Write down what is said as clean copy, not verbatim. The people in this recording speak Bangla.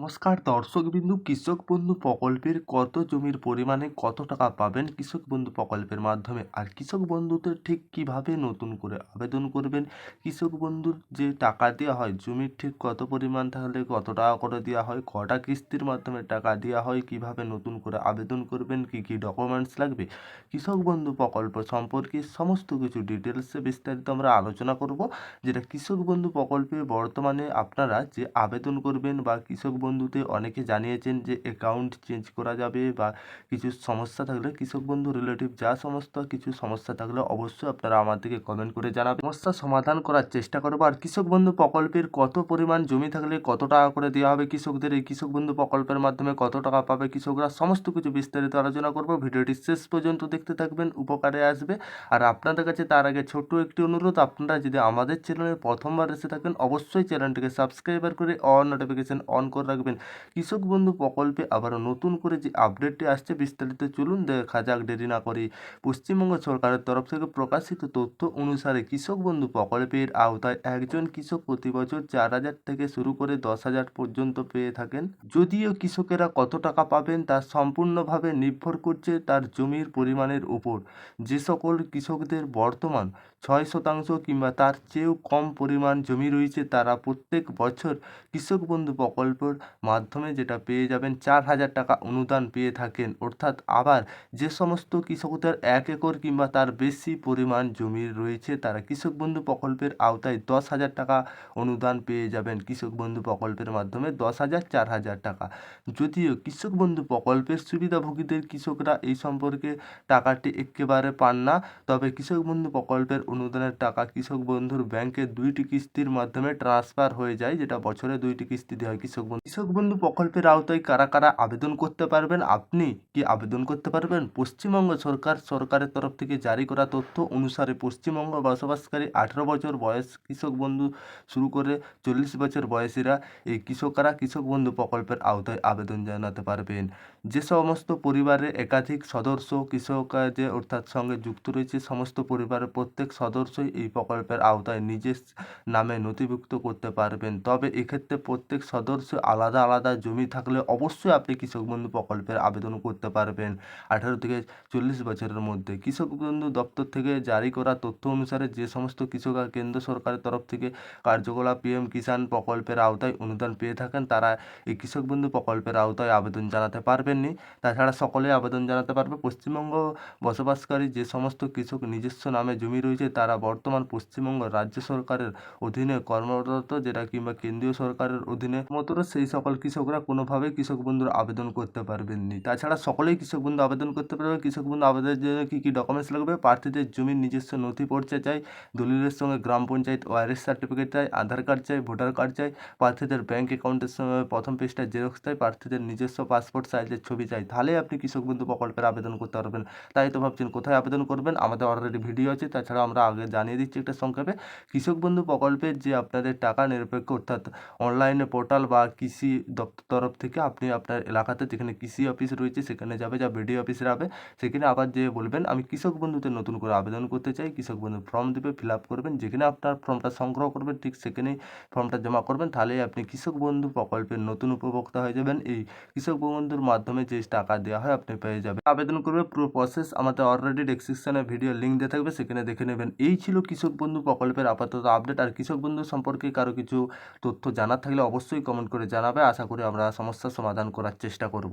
নমস্কার দর্শকবিন্দু, কৃষক বন্ধু প্রকল্পের কত জমির পরিমাণে কত টাকা পাবেন কৃষক বন্ধু প্রকল্পের মাধ্যমে, আর কৃষক বন্ধুতে ঠিক কিভাবে নতুন করে আবেদন করবেন, কৃষক বন্ধুর যে টাকা দেওয়া হয় জমির ঠিক কত পরিমাণ থাকলে কত টাকা করে দেওয়া হয়, কটা কিস্তির মাধ্যমে টাকা দেওয়া হয়, কিভাবে নতুন করে আবেদন করবেন, কি কি ডকুমেন্টস লাগবে, কৃষক বন্ধু প্রকল্প সম্পর্কে সমস্ত কিছু ডিটেলসে বিস্তারিত আমরা আলোচনা করব। যেটা কৃষক বন্ধু প্রকল্পে বর্তমানে আপনারা যে আবেদন করবেন বা কৃষক বন্ধুতে অনেকে জানিয়েছেন যে অ্যাকাউন্ট চেঞ্জ করা যাবে বা কিছু সমস্যা থাকলে কৃষক বন্ধু রিলেটিভ যা সমস্ত কিছু সমস্যা থাকলে অবশ্যই আপনারা আমাদেরকে কমেন্ট করে জানাবেন, সমস্যার সমাধান করার চেষ্টা করবো। আর কৃষক বন্ধু প্রকল্পের কত পরিমাণ জমি থাকলে কত টাকা করে দেওয়া হবে কৃষকদের, এই কৃষক বন্ধু প্রকল্পের মাধ্যমে কত টাকা পাবে কৃষকরা, সমস্ত কিছু বিস্তারিত আলোচনা করব। ভিডিওটি শেষ পর্যন্ত দেখতে থাকবেন, উপকারে আসবে। আর আপনাদের কাছে তার আগে ছোট্ট একটি অনুরোধ, আপনারা যদি আমাদের চ্যানেলে প্রথমবার এসে থাকেন অবশ্যই চ্যানেলটিকে সাবস্ক্রাইবার করে অল নোটিফিকেশন অন করে রাখবেন। কৃষক বন্ধু প্রকল্পে আবারও নতুন করে যে আপডেটটি আসছে বিস্তারিত চলুন দেখা যাক, দেরি না করে। পশ্চিমবঙ্গ সরকারের তরফ থেকে প্রকাশিত তথ্য অনুসারে কৃষক বন্ধু প্রকল্পের আওতায় একজন কৃষক প্রতি বছর 4,000 থেকে শুরু করে 10,000 পর্যন্ত পেয়ে থাকেন। যদিও কৃষকেরা কত টাকা পাবেন তা সম্পূর্ণভাবে নির্ভর করছে তার জমির পরিমাণের উপর। যে সকল কৃষকদের বর্তমান 6% কিংবা তার চেয়েও কম পরিমাণ জমি রয়েছে তারা প্রত্যেক বছর কৃষক বন্ধু প্রকল্পের মাধ্যমে যেটা পেয়ে যাবেন 4,000 টাকা অনুদান পেয়ে থাকেন। অর্থাৎ আবার যে সমস্ত কৃষকদের 1 একর কিংবা তার বেশি পরিমাণ জমি রয়েছে তারা কৃষক বন্ধু প্রকল্পের আওতায় 10,000 টাকা অনুদান পেয়ে যাবেন কৃষক বন্ধু প্রকল্পের মাধ্যমে 10,000 4,000 টাকা। যদিও কৃষক বন্ধু প্রকল্পের সুবিধাভোগীদের কৃষকরা এই সম্পর্কে টাকাটি একেবারে পান না, তবে কৃষক বন্ধু প্রকল্পের অনুদানের টাকা কৃষক বন্ধুর ব্যাংকে 2টি কিস্তির মাধ্যমে ট্রান্সফার হয়ে যায়, যেটা বছরে 2টি কিস্তি দেওয়া হয় কৃষক বন্ধু প্রকল্পের আওতায় কারা কারা আবেদন করতে পারবেন, আপনি কি আবেদন করতে পারবেন? পশ্চিমবঙ্গ সরকারের তরফ থেকে জারি করা তথ্য অনুসারে পশ্চিমবঙ্গ বসবাসকারী 18 বছর বয়স কৃষক বন্ধু শুরু করে 40 বছর বয়সীরা এই কৃষকরা কৃষক বন্ধু প্রকল্পের আওতায় আবেদন জানাতে পারবেন। যে সমস্ত পরিবারের একাধিক সদস্য কৃষক যে অর্থাৎ সঙ্গে যুক্ত রয়েছে সমস্ত পরিবারের প্রত্যেক সদস্যই এই প্রকল্পের আওতায় নিজের নামে নথিভুক্ত করতে পারবেন। তবে এক্ষেত্রে প্রত্যেক সদস্য আলাদা আলাদা জমি থাকলে অবশ্যই আপনি কৃষক বন্ধু প্রকল্পের আবেদন করতে পারবেন 18 থেকে 40 বছরের মধ্যে। কৃষক বন্ধু দপ্তর থেকে জারি করা তথ্য অনুসারে যে সমস্ত কৃষকরা কেন্দ্র সরকারের তরফ থেকে কার্যকলাপ পিএম কিষাণ প্রকল্পের আওতায় অনুদান পেয়ে থাকেন তারা এই কৃষক বন্ধু প্রকল্পের আওতায় আবেদন জানাতে পারবেননি। তাছাড়া সকলেই আবেদন জানাতে পারবে। পশ্চিমবঙ্গ বসবাসকারী যে সমস্ত কৃষক নিজস্ব নামে জমি রয়েছে তারা বর্তমান পশ্চিমবঙ্গ রাজ্য সরকারের অধীনে কর্মরত, যেটা কিংবা কেন্দ্রীয় সরকারের অধীনে কর্মরত, সেই সকল কৃষকরা কোনোভাবেই কৃষক বন্ধুর আবেদন করতে পারবেননি। তাছাড়া সকলেই কৃষক বন্ধু আবেদন করতে পারবে। কৃষক বন্ধু আবেদনের জন্য কী কী ডকুমেন্টস লাগবে? প্রার্থীদের জমির নিজস্ব নথি পরিচয় চাই, দলিলের সঙ্গে গ্রাম পঞ্চায়েত ওয়ারিশ সার্টিফিকেট চাই, আধার কার্ড চাই, ভোটার কার্ড চাই, প্রার্থীদের ব্যাঙ্ক অ্যাকাউন্টের সঙ্গে প্রথম পেজটায় জেরক্স চাই, প্রার্থীদের নিজস্ব পাসপোর্ট সাইজের ছবি চাই। তাহলেই আপনি কৃষক বন্ধু প্রকল্পের আবেদন করতে পারবেন। তাই তো ভাবছেন কোথায় আবেদন করবেন, আমাদের অলরেডি ভিডিও আছে। তাছাড়া আমরা আগে জানিয়ে দিচ্ছি একটা সংক্ষেপে, কৃষক বন্ধু প্রকল্পের যে আপনাদের টাকা নিরপেক্ষ অর্থাৎ অনলাইনে পোর্টাল বা কৃষি দপ্তর তরফ থেকে আপনি আপনার এলাকাতে যেখানে কৃষি অফিস রয়েছে সেখানে যাবে, যা বিডিও অফিসে যাবে, সেখানে আবার যেয়ে বলবেন আমি কৃষক বন্ধুতে নতুন করে আবেদন করতে চাই। কৃষক বন্ধু ফর্ম দেবে, ফিল আপ করবেন, যেখানে আপনার ফর্মটা সংগ্রহ করবেন ঠিক সেখানেই ফর্মটা জমা করবেন। তাহলেই আপনি কৃষক বন্ধু প্রকল্পের নতুন উপভোক্তা হয়ে যাবেন। এই কৃষক বন্ধুর মাধ্যমে যে টাকা দেওয়া হয় আপনি পেয়ে যাবেন। আবেদন করবে পুরো প্রসেস আমাদের অলরেডি ডেসক্রিপশনে ভিডিও লিঙ্ক দেওয়া থাকবে, সেখানে দেখে নেবেন। এই ছিল কৃষক বন্ধু প্রকল্পের আপাতত আপডেট। আর কৃষক বন্ধু সম্পর্কে কারো কিছু তথ্য জানার থাকলে অবশ্যই কমেন্ট করে জানাবে। আশা করি আমরা সমস্যার সমাধান করার চেষ্টা করব।